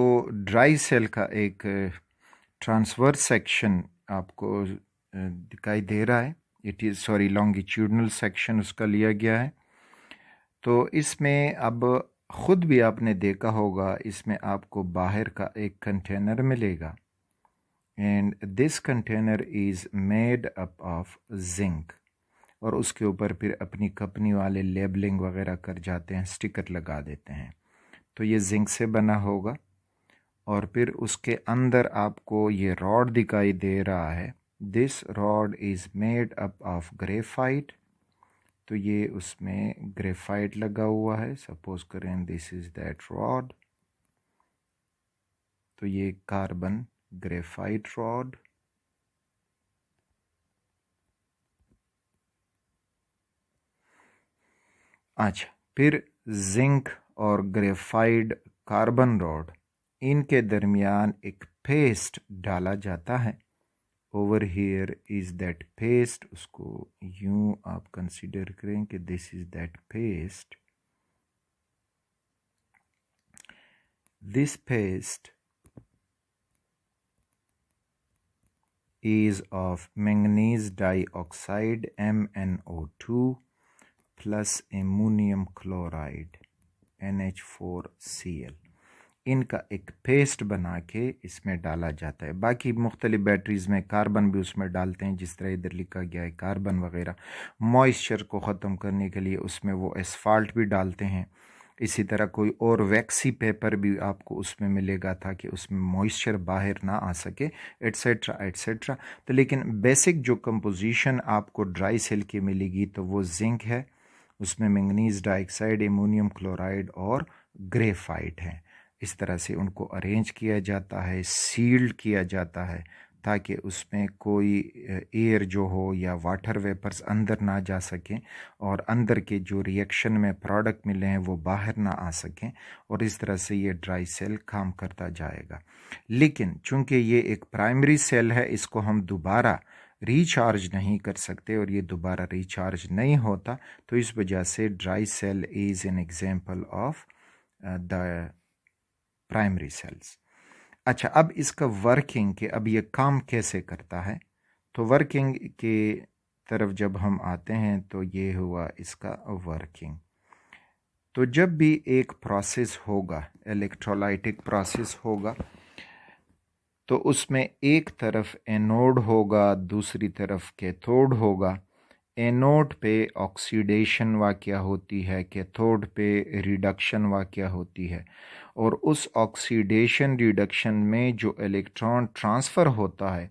तो dry cell का एक ट्रांसवर्स सेक्शन आपको दिखाई दे रहा है। इट इज़ लॉन्गिट्यूडनल सेक्शन उसका लिया गया है। तो इसमें अब ख़ुद भी आपने देखा होगा, इसमें आपको बाहर का एक कंटेनर मिलेगा and this container is made up of zinc, और उसके ऊपर फिर अपनी कंपनी वाले लेबलिंग वगैरह कर जाते हैं, स्टिकर लगा देते हैं। तो ये जिंक से बना होगा और फिर उसके अंदर आपको ये रॉड दिखाई दे रहा है। This rod is made up of graphite. तो ये उसमें ग्रेफाइट लगा हुआ है। सपोज करें दिस इज़ दैट रॉड। तो ये कार्बन ग्रेफाइट रॉड। अच्छा, फिर जिंक और ग्रेफाइड कार्बन रॉड, इनके दरमियान एक पेस्ट डाला जाता है। Over here is that paste. उसको यूं आप कंसीडर करें कि this is that paste. This paste is of manganese dioxide MnO2 plus ammonium chloride NH4Cl। इनका एक पेस्ट बना के इसमें डाला जाता है। बाकी मुख्तलिफ बैटरीज में कार्बन भी उसमें डालते हैं, जिस तरह इधर लिखा गया है कार्बन वगैरह। मॉइस्चर को ख़त्म करने के लिए उसमें वो एसफाल्ट भी डालते हैं। इसी तरह कोई और वैक्सी पेपर भी आपको उसमें मिलेगा ताकि उसमें मॉइस्चर बाहर ना आ सके, एट्सेट्रा एट्सेट्रा। तो लेकिन बेसिक जो कंपोजिशन आपको ड्राई सेल की मिलेगी तो वो जिंक है, उसमें मैंगनीज डाइऑक्साइड, एमोनियम क्लोराइड और ग्रेफाइट है। इस तरह से उनको अरेंज किया जाता है, सील्ड किया जाता है ताकि उसमें कोई एयर जो हो या वाटर वेपर्स अंदर ना जा सकें और अंदर के जो रिएक्शन में प्रोडक्ट मिले हैं वो बाहर ना आ सकें, और इस तरह से ये ड्राई सेल काम करता जाएगा। लेकिन चूंकि ये एक प्राइमरी सेल है, इसको हम दोबारा रिचार्ज नहीं कर सकते और ये दोबारा रिचार्ज नहीं होता, तो इस वजह से dry cell is an example of the primary cells. अच्छा, अब इसका वर्किंग के अब ये काम कैसे करता है, तो वर्किंग के तरफ जब हम आते हैं तो ये हुआ इसका वर्किंग। तो जब भी एक प्रोसेस होगा, इलेक्ट्रोलाइटिक प्रोसेस होगा, तो उसमें एक तरफ एनोड होगा, दूसरी तरफ कैथोड होगा। एनोड पे ऑक्सीडेशन वाक़या होती है, कैथोड पे रिडक्शन वाक़या होती है, और उस ऑक्सीडेशन रिडक्शन में जो इलेक्ट्रॉन ट्रांसफ़र होता है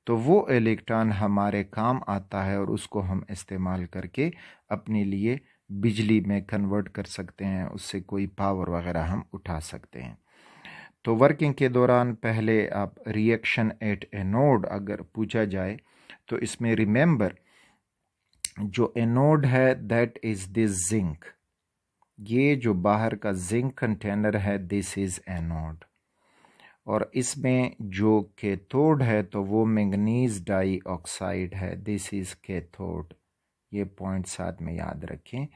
तो वो इलेक्ट्रॉन हमारे काम आता है और उसको हम इस्तेमाल करके अपने लिए बिजली में कन्वर्ट कर सकते हैं, उससे कोई पावर वगैरह हम उठा सकते हैं। तो वर्किंग के दौरान पहले आप रिएक्शन एट एनोड अगर पूछा जाए तो इसमें रिमेंबर जो एनोड है दैट इज़ दिस जिंक। ये जो बाहर का जिंक कंटेनर है दिस इज़ एनोड, और इसमें जो कैथोड है तो वो मैंगनीज डाइऑक्साइड है, दिस इज़ कैथोड। ये पॉइंट साथ में याद रखें।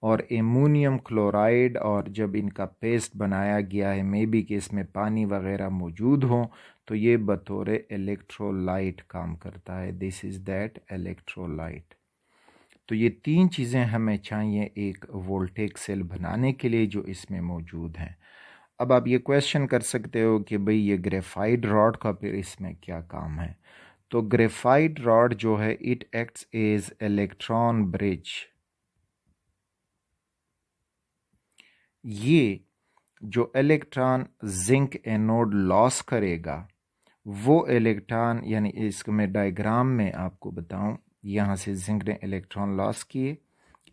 और एमोनियम क्लोराइड, और जब इनका पेस्ट बनाया गया है मे बी कि इसमें पानी वगैरह मौजूद हो, तो ये बतौर इलेक्ट्रोलाइट काम करता है, दिस इज़ दैट इलेक्ट्रोलाइट। तो ये तीन चीज़ें हमें चाहिए एक वोल्टेक सेल बनाने के लिए जो इसमें मौजूद हैं। अब आप ये क्वेश्चन कर सकते हो कि भाई ये ग्रेफाइट रॉड का फिर इसमें क्या काम है। तो ग्रेफाइट रॉड जो है it acts as electron bridge. ये जो इलेक्ट्रॉन जिंक एनोड लॉस करेगा वो इलेक्ट्रॉन, यानी इसको मैं डायग्राम में आपको बताऊं, यहाँ से जिंक ने इलेक्ट्रॉन लॉस किए,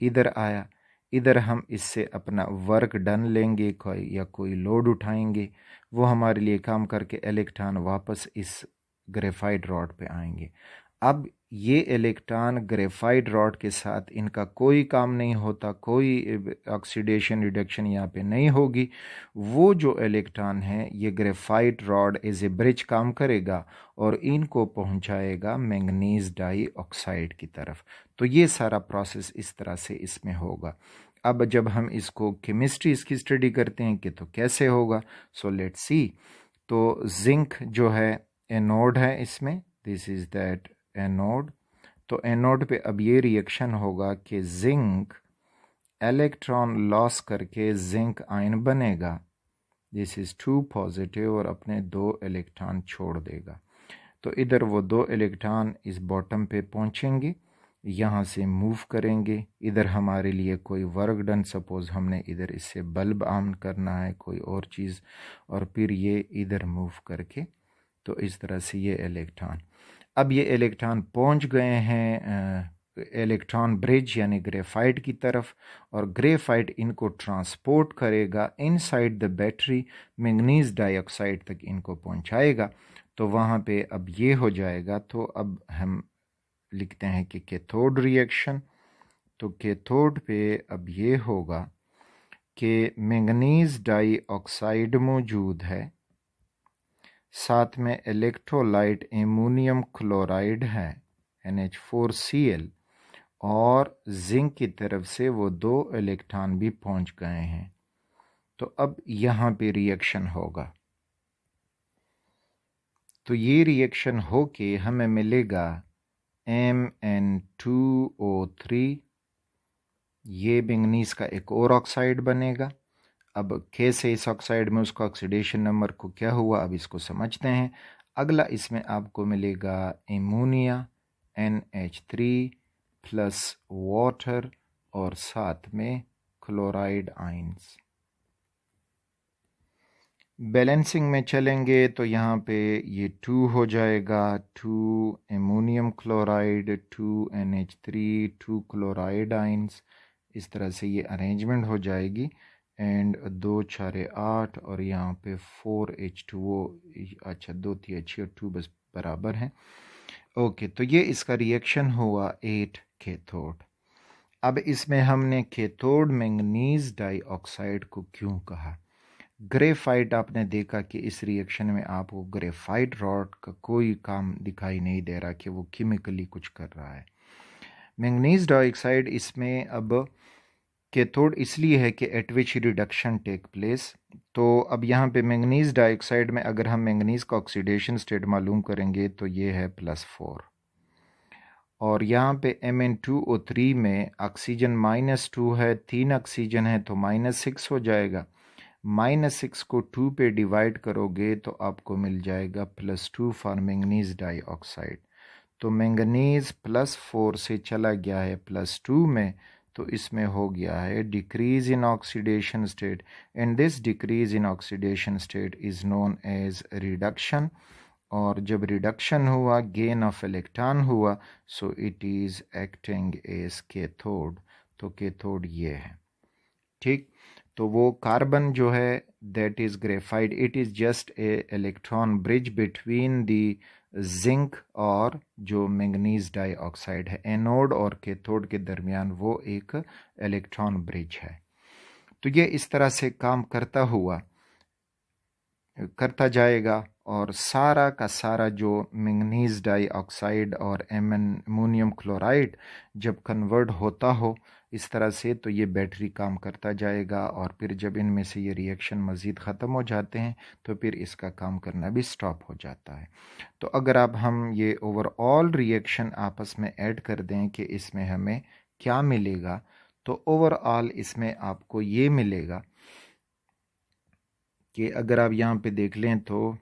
इधर आया, इधर हम इससे अपना वर्क डन लेंगे या कोई लोड उठाएंगे, वो हमारे लिए काम करके इलेक्ट्रॉन वापस इस ग्रेफाइट रॉड पे आएंगे। अब ये इलेक्ट्रॉन ग्रेफाइट रॉड के साथ इनका कोई काम नहीं होता, कोई ऑक्सीडेशन रिडक्शन यहाँ पे नहीं होगी। वो जो इलेक्ट्रॉन है ये graphite rod as a bridge काम करेगा और इनको पहुँचाएगा मैंगनीज डाइऑक्साइड की तरफ। तो ये सारा प्रोसेस इस तरह से इसमें होगा। अब जब हम इसको केमिस्ट्री इसकी स्टडी करते हैं कि तो कैसे होगा, सो लेट्स सी। तो जिंक जो है एनोड है इसमें, दिस इज दैट एनोड। तो एनोड पे अब ये रिएक्शन होगा कि जिंक इलेक्ट्रॉन लॉस करके जिंक आयन बनेगा, दिस इज 2 पॉजिटिव, और अपने 2 इलेक्ट्रॉन छोड़ देगा। तो इधर वो 2 इलेक्ट्रॉन इस बॉटम पे पहुंचेंगे, यहाँ से मूव करेंगे, इधर हमारे लिए कोई वर्क डन, सपोज हमने इधर इससे बल्ब ऑन करना है, कोई और चीज़, और फिर ये इधर मूव करके, तो इस तरह से ये इलेक्ट्रॉन, अब ये इलेक्ट्रॉन पहुंच गए हैं इलेक्ट्रॉन ब्रिज यानी ग्रेफाइट की तरफ, और ग्रेफाइट इनको ट्रांसपोर्ट करेगा inside the battery, manganese dioxide तक इनको पहुंचाएगा। तो वहाँ पे अब ये हो जाएगा। तो अब हम लिखते हैं कि कैथोड रिएक्शन। तो कैथोड पे अब ये होगा कि मैंगनीज डाइऑक्साइड मौजूद है, साथ में इलेक्ट्रोलाइट एमोनियम क्लोराइड है NH4Cl, और जिंक की तरफ से वो 2 इलेक्ट्रॉन भी पहुंच गए हैं। तो अब यहाँ पे रिएक्शन होगा, तो ये रिएक्शन होके हमें मिलेगा MN2O3, ये मैंगनीज का एक और ऑक्साइड बनेगा। अब कैसे इस ऑक्साइड में उसका ऑक्सीडेशन नंबर को क्या हुआ, अब इसको समझते हैं। अगला इसमें आपको मिलेगा एमोनिया NH3 प्लस वाटर और साथ में क्लोराइड आयंस। बैलेंसिंग में चलेंगे तो यहाँ पे ये 2 हो जाएगा, 2 ammonium chloride, 2 NH3, 2 chloride ions, इस तरह से ये अरेंजमेंट हो जाएगी। एंड 2 4 8 और यहाँ पे 4H2O, अच्छा 2 थी अच्छी और 2 बस बराबर हैं। ओके, तो ये इसका रिएक्शन हुआ 8 कैथोड। अब इसमें हमने कैथोड मैंगनीज डाइऑक्साइड को क्यों कहा? ग्रेफाइट आपने देखा कि इस रिएक्शन में आपको ग्रेफाइट रॉड का कोई काम दिखाई नहीं दे रहा कि वो केमिकली कुछ कर रहा है। मैंगनीज डाइऑक्साइड इसमें अब कैथोड इसलिए है कि at which reduction take place. तो अब यहाँ पे मैंगनीज डाइऑक्साइड में अगर हम मैंगनीज का ऑक्सीडेशन स्टेट मालूम करेंगे तो ये है +4, और यहाँ पे Mn2O3 में ऑक्सीजन -2 है, 3 ऑक्सीजन है तो -6 हो जाएगा। -6 को 2 पे डिवाइड करोगे तो आपको मिल जाएगा +2 फॉर मैंगनीज डाइऑक्साइड। तो मैंगनीज +4 से चला गया है +2 में, तो इसमें हो गया है decrease in oxidation state, and this decrease in oxidation state is known as reduction. और जब रिडक्शन हुआ, गेन ऑफ इलेक्ट्रॉन हुआ, so it is acting as cathode. तो कैथोड ये है, ठीक। तो वो कार्बन जो है that is graphite, it is just a electron bridge between the zinc और जो मैंगनीज डाइऑक्साइड है, एनोड और कैथोड के दरमियान वो एक इलेक्ट्रॉन ब्रिज है। तो ये इस तरह से काम करता जाएगा, और सारा का सारा जो मैंगनीज डाइऑक्साइड और एमोनियम क्लोराइड जब कन्वर्ट होता हो इस तरह से, तो ये बैटरी काम करता जाएगा, और फिर जब इनमें से ये रिएक्शन मज़ीद ख़त्म हो जाते हैं तो फिर इसका काम करना भी स्टॉप हो जाता है। तो अगर अब हम ये ओवरऑल रिएक्शन आपस में ऐड कर दें कि इसमें हमें क्या मिलेगा, तो ओवरऑल इसमें आपको ये मिलेगा कि अगर आप यहाँ पे देख लें तो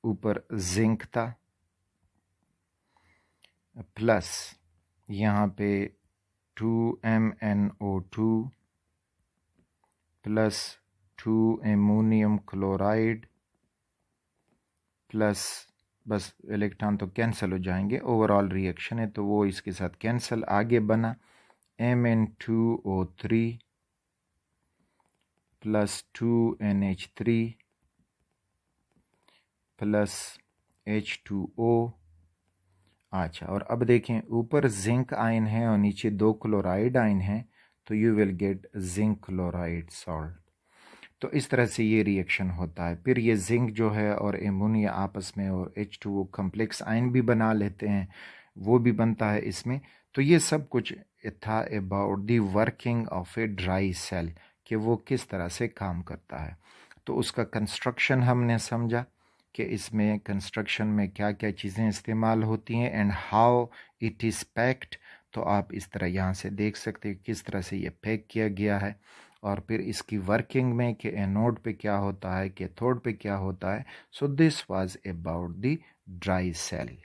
ऊपर जिंक था, प्लस यहाँ पे 2MnO2 plus 2 ammonium chloride plus, बस इलेक्ट्रॉन तो कैंसिल हो जाएंगे, ओवरऑल रिएक्शन है तो वो इसके साथ कैंसिल, आगे बना Mn2O3 plus 2NH3 plus H2O। अच्छा, और अब देखें ऊपर जिंक आयन है और नीचे 2 क्लोराइड आयन है, तो you will get zinc chloride salt. तो इस तरह से ये रिएक्शन होता है। फिर ये जिंक जो है और एमोनिया आपस में और H2O कम्प्लेक्स आयन भी बना लेते हैं, वो भी बनता है इसमें। तो ये सब कुछ था about the working of a dry cell, कि वो किस तरह से काम करता है। तो उसका कंस्ट्रक्शन हमने समझा कि इसमें कंस्ट्रक्शन में क्या क्या चीज़ें इस्तेमाल होती हैं and how it is packed. तो आप इस तरह यहाँ से देख सकते हैं किस तरह से ये पैक किया गया है, और फिर इसकी वर्किंग में कि एनोड पे क्या होता है, कैथोड पे क्या होता है। So this was about the dry cell.